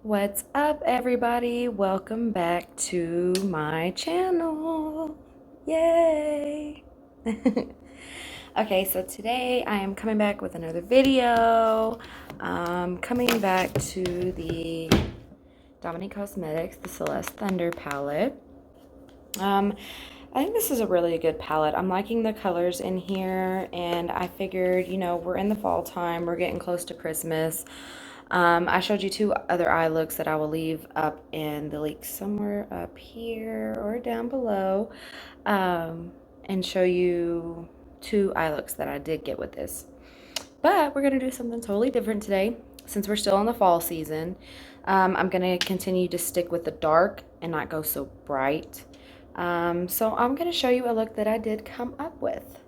What's up, everybody? Welcome back to my channel. Yay! Okay, so today I am coming back with another video. Coming back to the Dominique Cosmetics, the Celeste Thunder palette. I think this is a really good palette. I'm liking the colors in here, and I figured, we're in the fall time. We're getting close to Christmas. I showed you two other eye looks that I will leave up in the link somewhere up here or down below, and show you two eye looks that I did get with this. But we're going to do something totally different today since we're still in the fall season. I'm going to continue to stick with the dark and not go so bright. So I'm going to show you a look that I did come up with.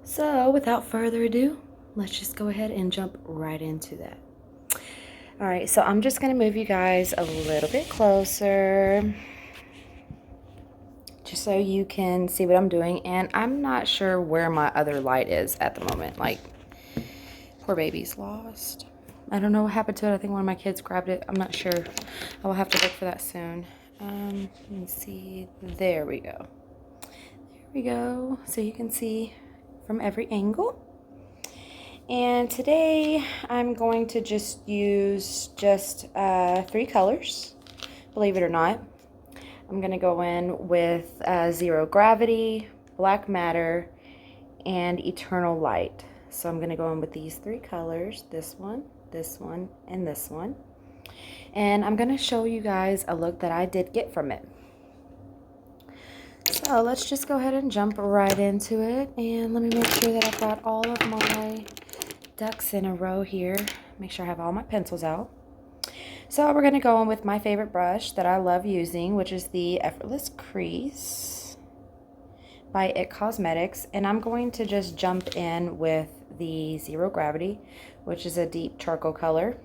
So without further ado, let's just go ahead and jump right into that. All right, so I'm just going to move you guys a little bit closer just so you can see what I'm doing. And I'm not sure where my other light is at the moment. Like, poor baby's lost. I don't know what happened to it. I think one of my kids grabbed it. I'm not sure. I will have to look for that soon. Let me see. There we go. There we go. So you can see from every angle. And today I'm going to just use three colors, believe it or not. I'm going to go in with Zero Gravity, Black Matter, and Eternal Light. So I'm going to go in with these three colors, this one, and this one. And I'm going to show you guys a look that I did get from it. So let's just go ahead and jump right into it. And let me make sure that I've got all of my ducks in a row here. Make sure I have all my pencils out. So we're going to go in with my favorite brush that I love using, which is the Effortless Crease by It Cosmetics. And I'm going to just jump in with the Zero Gravity, which is a deep charcoal color.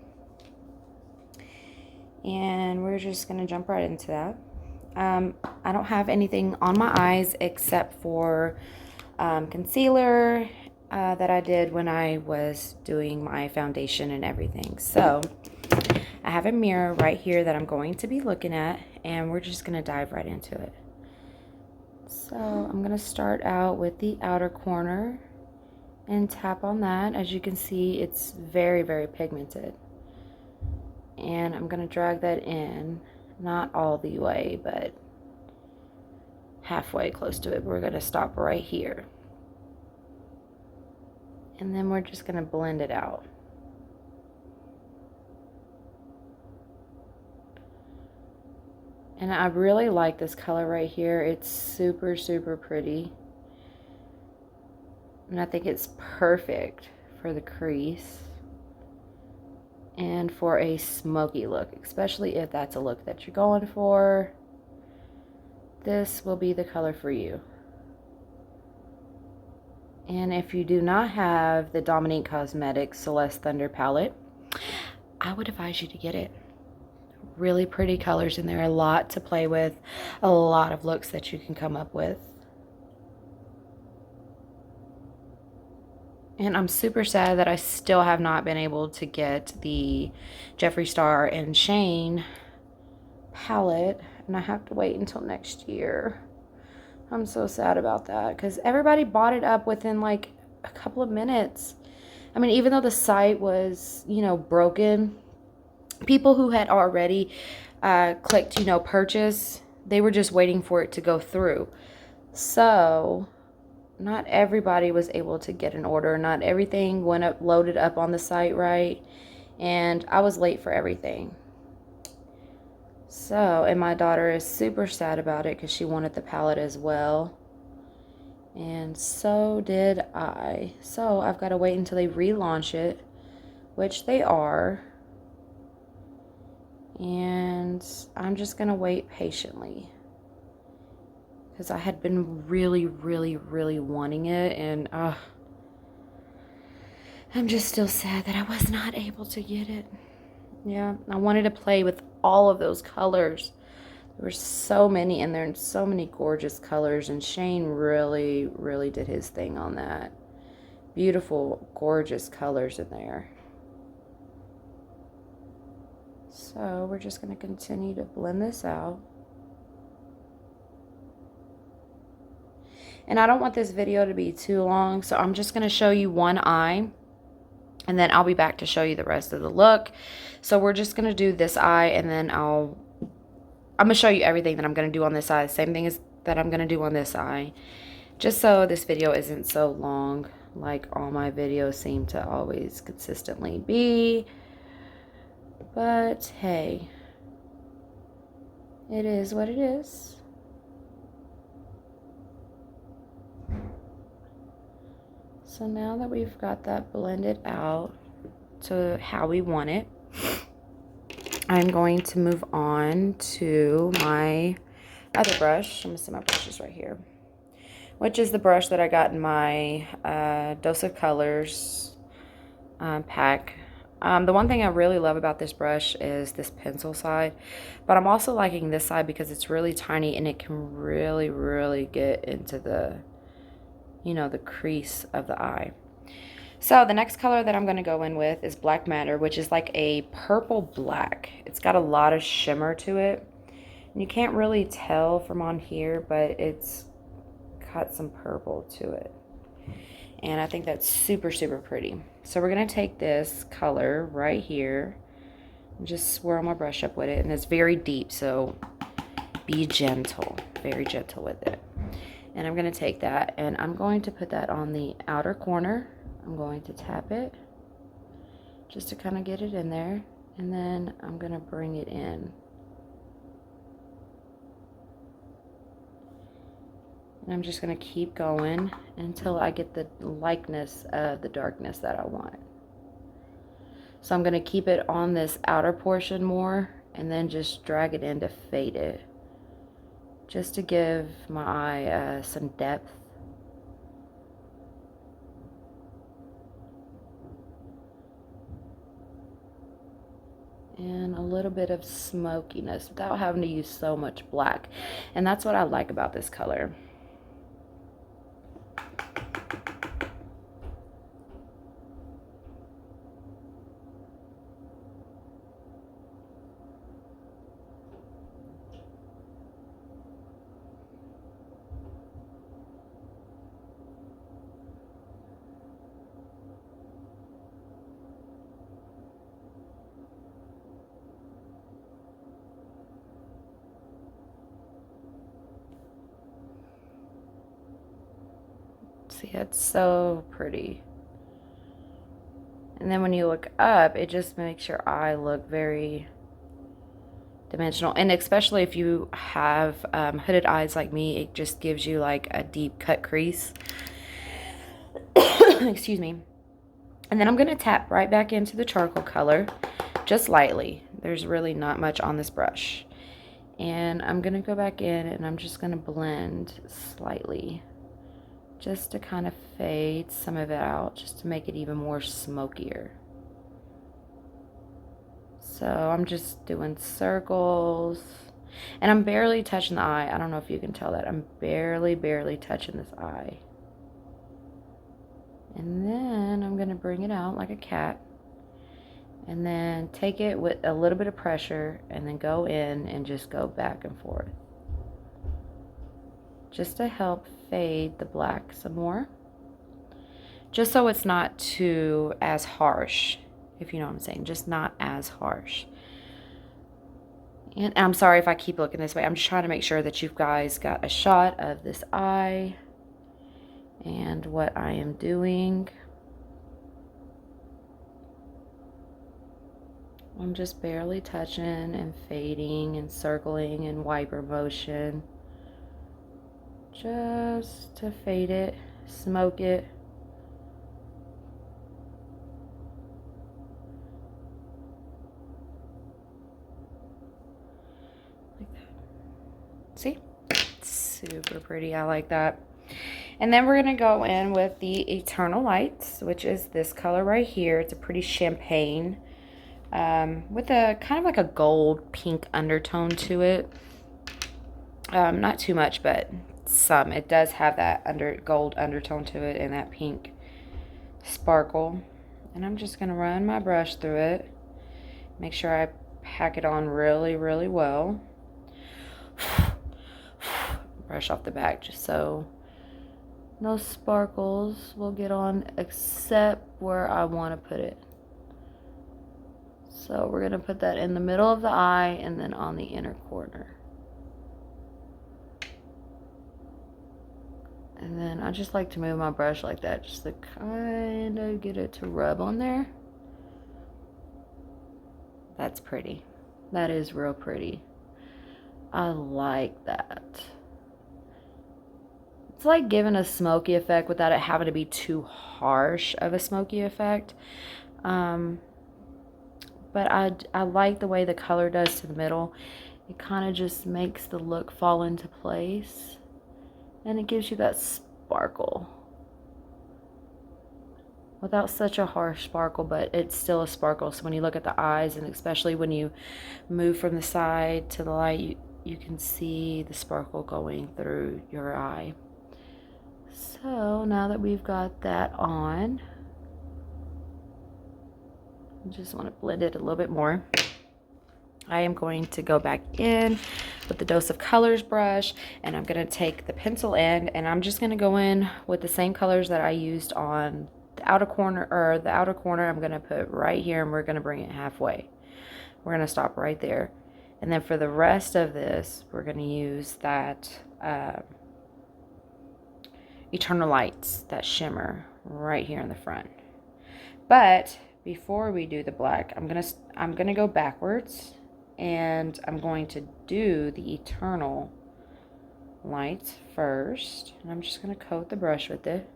And we're just going to jump right into that. I don't have anything on my eyes except for concealer that I did when I was doing my foundation and everything. So I have a mirror right here that I'm going to be looking at, and we're just going to dive right into it. So I'm going to start out with the outer corner and tap on that. As you can see, it's very, very pigmented. And I'm going to drag that in, not all the way, but halfway close to it. We're going to stop right here. And then we're just going to blend it out. And I really like this color right here. It's super, super pretty. And I think it's perfect for the crease and for a smoky look, especially if that's a look that you're going for. This will be the color for you. And if you do not have the Dominique Cosmetics Celeste Thunder palette, I would advise you to get it. Really pretty colors in there, a lot to play with, a lot of looks that you can come up with. And I'm super sad that I still have not been able to get the Jeffree Star and Shane palette, and I have to wait until next year. I'm so sad about that because everybody bought it up within like a couple of minutes. I mean, even though the site was, broken, people who had already clicked, purchase, they were just waiting for it to go through. So not everybody was able to get an order. Not everything went up, loaded up on the site right. And I was late for everything. So, and my daughter is super sad about it because she wanted the palette as well. And so did I. So I've got to wait until they relaunch it, which they are. And I'm just going to wait patiently, because I had been really, really, really wanting it, and I'm just still sad that I was not able to get it. Yeah, I wanted to play with all of those colors. There were so many in there and so many gorgeous colors, and Shane really, really did his thing on that. Beautiful, gorgeous colors in there. So we're just going to continue to blend this out. And I don't want this video to be too long, so I'm just going to show you one eye, and then I'll be back to show you the rest of the look. So we're just going to do this eye, and then I'm going to show you everything that I'm going to do on this eye. Same thing as that I'm going to do on this eye. Just so this video isn't so long like all my videos seem to always consistently be. But hey, it is what it is. So now that we've got that blended out to how we want it, I'm going to move on to my other brush. I'm going to set my brushes right here, which is the brush that I got in my Dose of Colors pack. The one thing I really love about this brush is this pencil side, but I'm also liking this side because it's really tiny and it can really, really get into the, you know, the crease of the eye. So the next color that I'm going to go in with is Black Matter, which is like a purple black. It's got a lot of shimmer to it. And you can't really tell from on here, but it's got some purple to it. And I think that's super, super pretty. So we're going to take this color right here and just swirl my brush up with it. And it's very deep, so be gentle, very gentle with it. And I'm going to take that and I'm going to put that on the outer corner. I'm going to tap it just to kind of get it in there. And then I'm going to bring it in. And I'm just going to keep going until I get the likeness of the darkness that I want. So I'm going to keep it on this outer portion more and then just drag it in to fade it. Just to give my eye some depth. And a little bit of smokiness without having to use so much black. And that's what I like about this color. See, it's so pretty. And then when you look up, it just makes your eye look very dimensional. And especially if you have hooded eyes like me, it just gives you like a deep cut crease. Excuse me. And then I'm going to tap right back into the charcoal color, just lightly. There's really not much on this brush. And I'm going to go back in and I'm just going to blend slightly. Just to kind of fade some of it out, just to make it even more smokier. So I'm just doing circles. And I'm barely touching the eye. I don't know if you can tell that. I'm barely touching this eye. And then I'm going to bring it out like a cat. And then take it with a little bit of pressure and then go in and just go back and forth. Just to help fade the black some more. Just so it's not too as harsh, if you know what I'm saying. Just not as harsh. And I'm sorry if I keep looking this way. I'm just trying to make sure that you guys got a shot of this eye and what I am doing. I'm just barely touching and fading and circling in wiper motion. Just to fade it, smoke it. Like that. See? Super pretty. I like that. And then we're going to go in with the Eternal Lights, which is this color right here. It's a pretty champagne with a kind of like a gold pink undertone to it. Not too much, but some. It does have that gold undertone to it and that pink sparkle. And I'm just going to run my brush through it. Make sure I pack it on really, really well. Brush off the back just so no sparkles will get on except where I want to put it. So we're going to put that in the middle of the eye and then on the inner corner. And then I just like to move my brush like that just to kind of get it to rub on there. That's pretty. That is real pretty. I like that. It's like giving a smoky effect without it having to be too harsh of a smoky effect. But I like the way the color does to the middle. It kind of just makes the look fall into place. And it gives you that sparkle. Without such a harsh sparkle, but it's still a sparkle. So when you look at the eyes, and especially when you move from the side to the light, you can see the sparkle going through your eye. So now that we've got that on, I just want to blend it a little bit more. I am going to go back in with the Dose of Colors brush, and I'm going to take the pencil end, and I'm just going to go in with the same colors that I used on the outer corner, or the outer corner I'm going to put right here, and we're going to bring it halfway. We're going to stop right there. And then for the rest of this, we're going to use that Eternal Lights, that shimmer right here in the front. But before we do the black, I'm gonna go backwards, and I'm going to do the Eternal Lights first. And I'm just gonna coat the brush with it,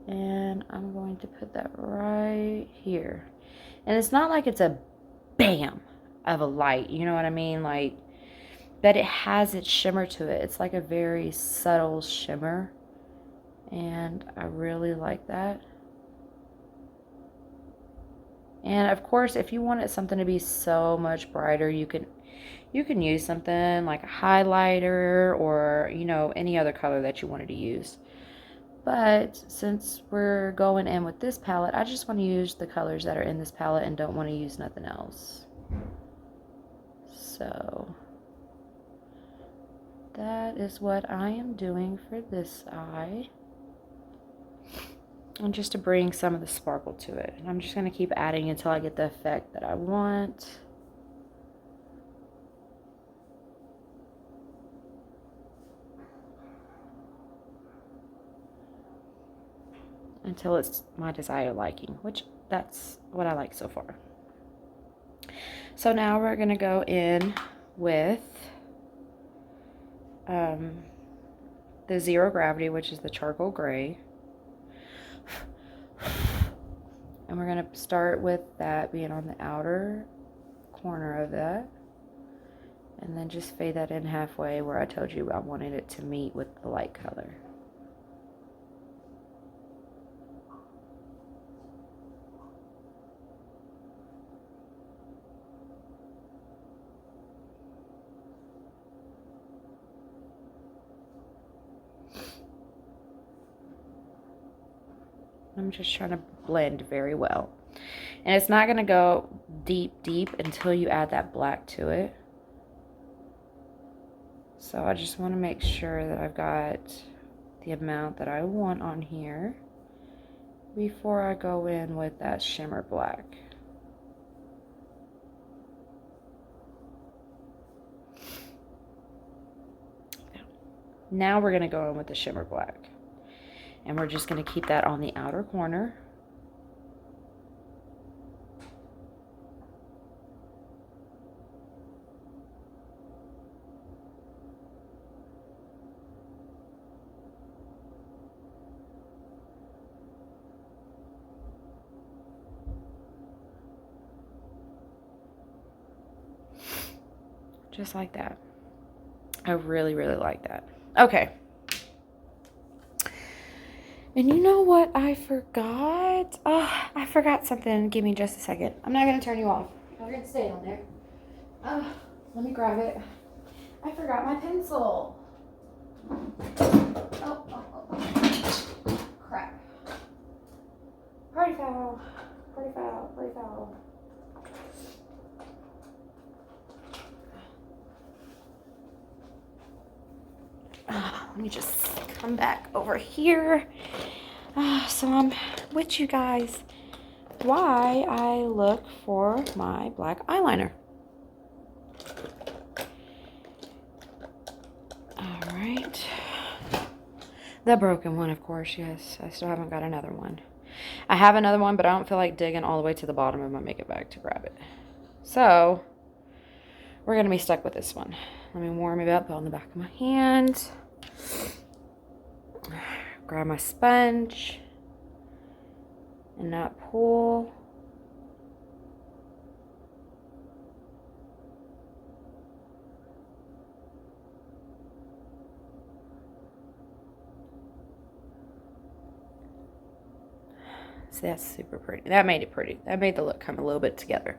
and I'm going to put that right here. And it's not like it's a bam of a light, you know what I mean? Like, but it has its shimmer to it. It's like a very subtle shimmer, and I really like that. And of course, if you wanted something to be so much brighter, you can use something like a highlighter, or, you know, any other color that you wanted to use. But since we're going in with this palette, I just want to use the colors that are in this palette and don't want to use nothing else. So that is what I am doing for this eye. And just to bring some of the sparkle to it. And I'm just going to keep adding until I get the effect that I want. Until it's my desired liking, which that's what I like so far. So now we're going to go in with the Zero Gravity, which is the charcoal gray. And we're going to start with that being on the outer corner of that. And then just fade that in halfway where I told you I wanted it to meet with the light color. I'm just trying to blend very well. And it's not going to go deep until you add that black to it. So I just want to make sure that I've got the amount that I want on here before I go in with that shimmer black. Now we're going to go in with the shimmer black. And we're just going to keep that on the outer corner. Just like that. I really, really like that. Okay. And you know what I forgot? Oh, I forgot something. Give me just a second. I'm not going to turn you off. You're going to stay on there. Let me grab it. I forgot my pencil. Oh. Crap. Party foul. Party foul. Party foul. let me just come back over here. So I'm with you guys. Why I look for my black eyeliner. All right. The broken one, of course, yes. I still haven't got another one. I have another one, but I don't feel like digging all the way to the bottom of my makeup bag to grab it. So, we're going to be stuck with this one. Let me warm it up on the back of my hand. Grab my sponge. And not pull. See, that's super pretty. That made it pretty. That made the look come a little bit together.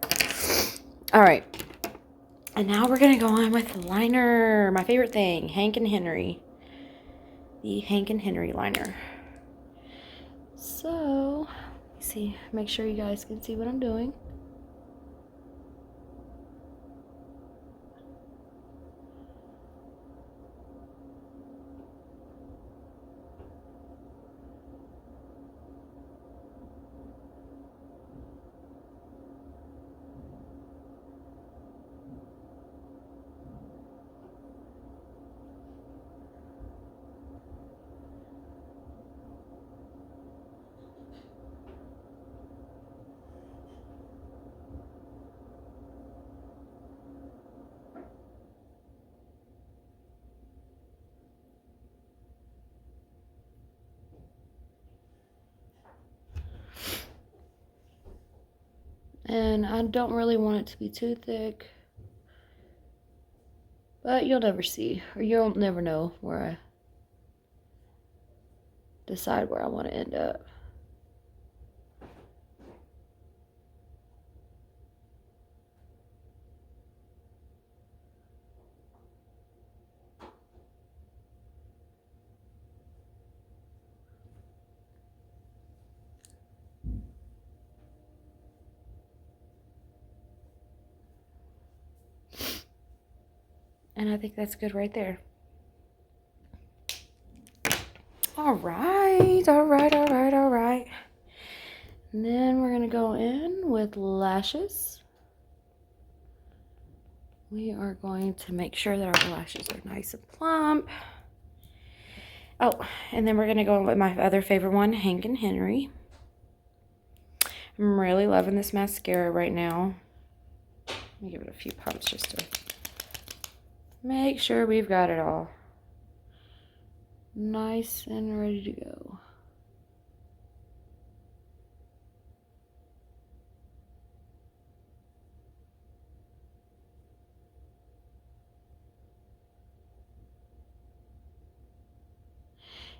All right. And now we're going to go on with liner. My favorite thing, Hank&Henry. The Hank&Henry liner. So, let's see. Make sure you guys can see what I'm doing. And I don't really want it to be too thick. But you'll never see. Or you'll never know where I decide where I want to end up. And I think that's good right there. All right. And then we're going to go in with lashes. We are going to make sure that our lashes are nice and plump. Oh, and then we're going to go in with my other favorite one, Hank&Henry. I'm really loving this mascara right now. Let me give it a few pumps just to make sure we've got it all nice and ready to go.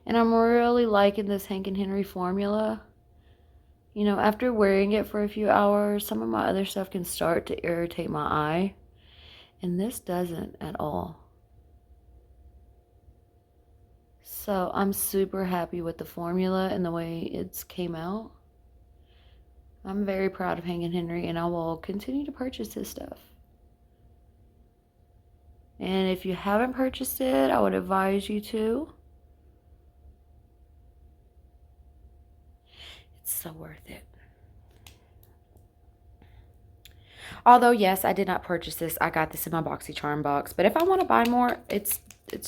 And I'm really liking this Hank&Henry formula. You know, after wearing it for a few hours, some of my other stuff can start to irritate my eye. And this doesn't at all. So I'm super happy with the formula and the way it's came out. I'm very proud of Hank&Henry, and I will continue to purchase his stuff. And if you haven't purchased it, I would advise you to. It's so worth it. Although, yes, I did not purchase this. I got this in my BoxyCharm box. But if I want to buy more, it's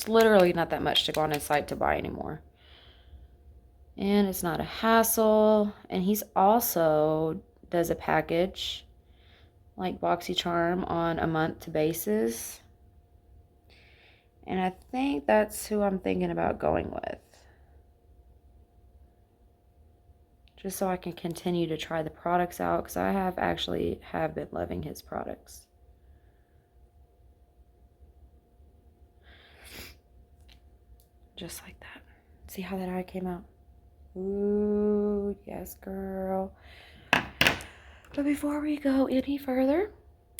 literally not that much to go on his site to buy anymore. And it's not a hassle. And he's also does a package like BoxyCharm on a month basis. And I think that's who I'm thinking about going with. Just so I can continue to try the products out, because I have been loving his products. Just like that. See how that eye came out? Ooh, yes, girl. But before we go any further,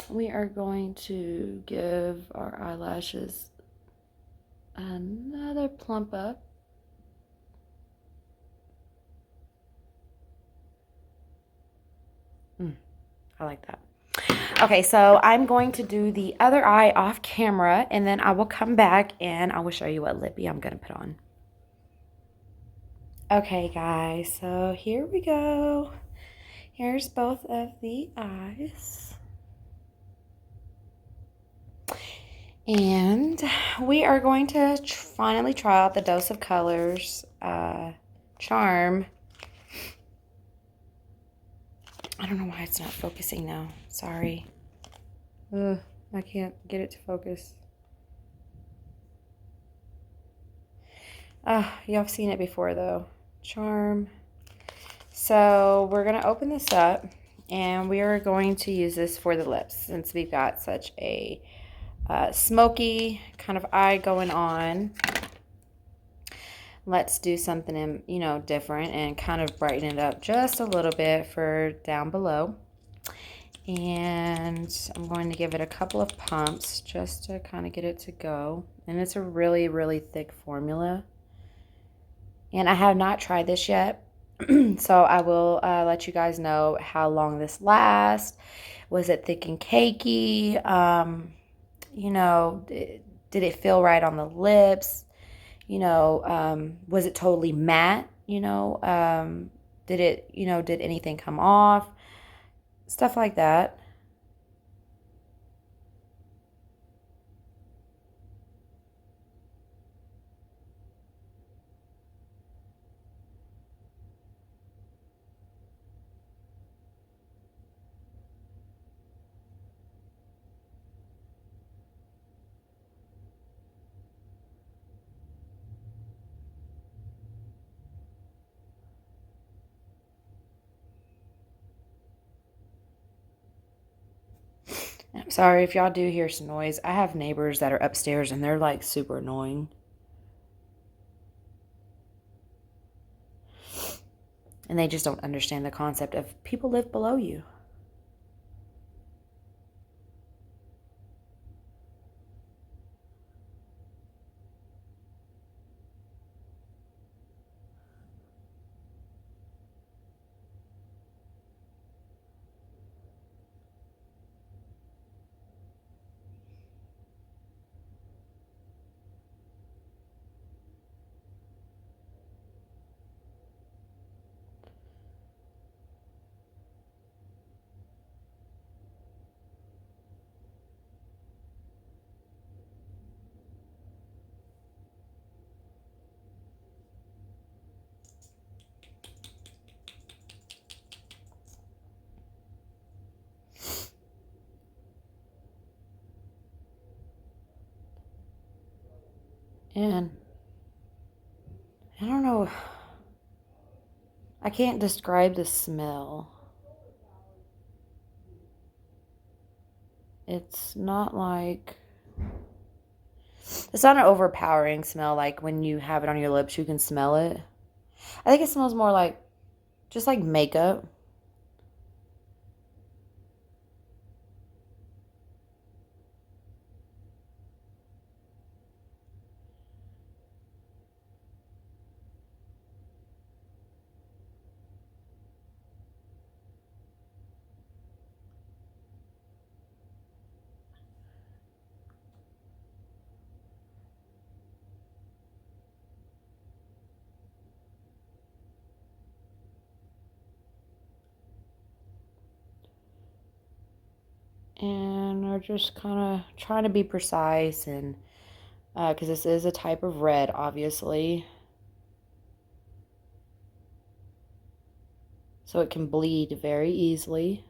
we are going to give our eyelashes another plump up. I like that. Okay, so I'm going to do the other eye off camera, and then I will come back and I will show you what lippy I'm going to put on. Okay, guys, so here we go. Here's both of the eyes. And we are going to finally try out the Dose of Colors charm. I don't know why it's not focusing now. Sorry. Ugh, I can't get it to focus. Y'all have seen it before though. Charm. So we're going to open this up and we are going to use this for the lips since we've got such a smoky kind of eye going on. Let's do something, you know, different and kind of brighten it up just a little bit for down below. And I'm going to give it a couple of pumps just to kind of get it to go. And it's a really, really thick formula. And I have not tried this yet. So I will let you guys know how long this lasts. Was it thick and cakey? You know, did it feel right on the lips? You know, was it totally matte? You know, did it, you know, did anything come off? Stuff like that. I'm sorry if y'all do hear some noise. I have neighbors that are upstairs and they're like super annoying. And they just don't understand the concept of people live below you. And I don't know. I can't describe the smell. It's not like... It's not an overpowering smell like when you have it on your lips, you can smell it. I think it smells more like just like makeup. And we're just kind of trying to be precise and because this is a type of red, obviously. So it can bleed very easily.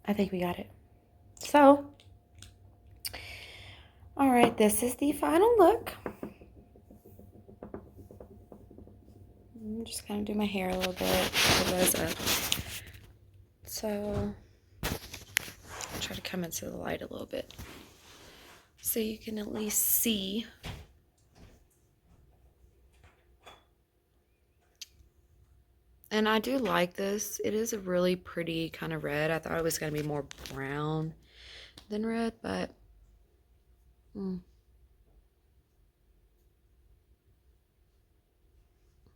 I think we got it. So, all right, this is the final look. I'm just gonna do my hair a little bit, buzz up. So, I'll try to come into the light a little bit so you can at least see. And I do like this. It is a really pretty kind of red. I thought it was going to be more brown than red, but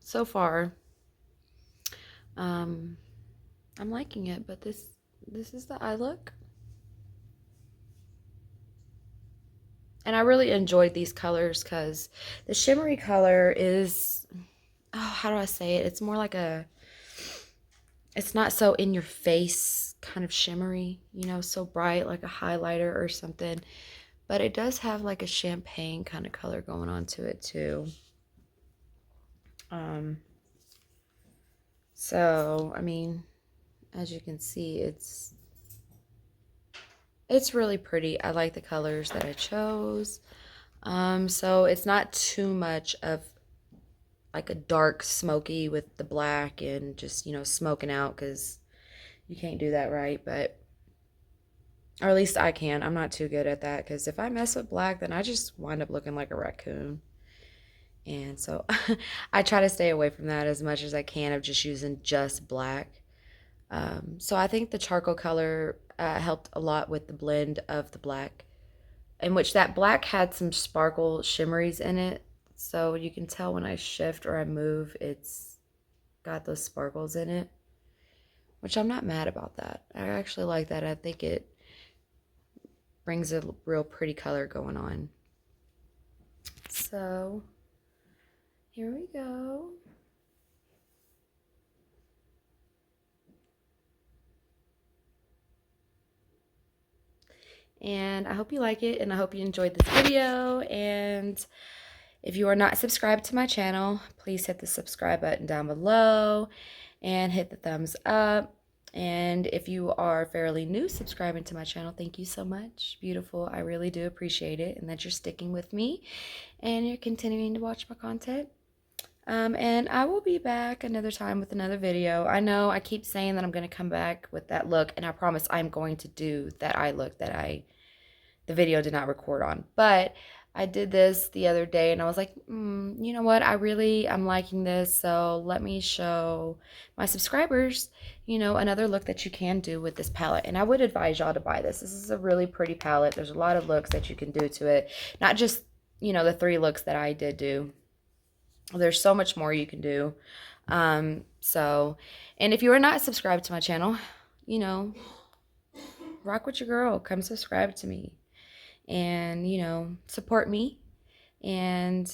so far, I'm liking it. But this is the eye look. And I really enjoyed these colors because the shimmery color is, oh, how do I say it? It's more like a, it's not so in your face kind of shimmery, you know, so bright like a highlighter or something. But it does have like a champagne kind of color going on to it too. So, I mean, as you can see, it's really pretty. I like the colors that I chose. So it's not too much of like a dark smoky with the black and just, you know, smoking out, because you can't do that right, but or at least I can. I'm not too good at that, because if I mess with black, then I just wind up looking like a raccoon. And so I try to stay away from that as much as I can, of just using just black. So I think the charcoal color helped a lot with the blend of the black, in which that black had some sparkle shimmeries in it. So you can tell when I shift or I move, it's got those sparkles in it, which I'm not mad about that. I actually like that. I think it brings a real pretty color going on. So here we go. And I hope you like it, and I hope you enjoyed this video. And if you are not subscribed to my channel, please hit the subscribe button down below and hit the thumbs up. And if you are fairly new subscribing to my channel, thank you so much. Beautiful. I really do appreciate it, and that you're sticking with me and you're continuing to watch my content. And I will be back another time with another video. I know I keep saying that I'm going to come back with that look, and I promise I'm going to do that eye look that the video did not record on. But I did this the other day, and I was like, you know what? I'm liking this, so let me show my subscribers, you know, another look that you can do with this palette. And I would advise y'all to buy this. This is a really pretty palette. There's a lot of looks that you can do to it. Not just, you know, the 3 looks that I did do. There's so much more you can do. And if you are not subscribed to my channel, you know, rock with your girl. Come subscribe to me and, you know, support me. And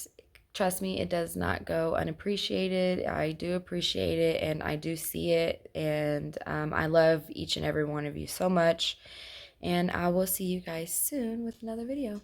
trust me, it does not go unappreciated. I do appreciate it, and I do see it. And I love each and every one of you so much. And I will see you guys soon with another video.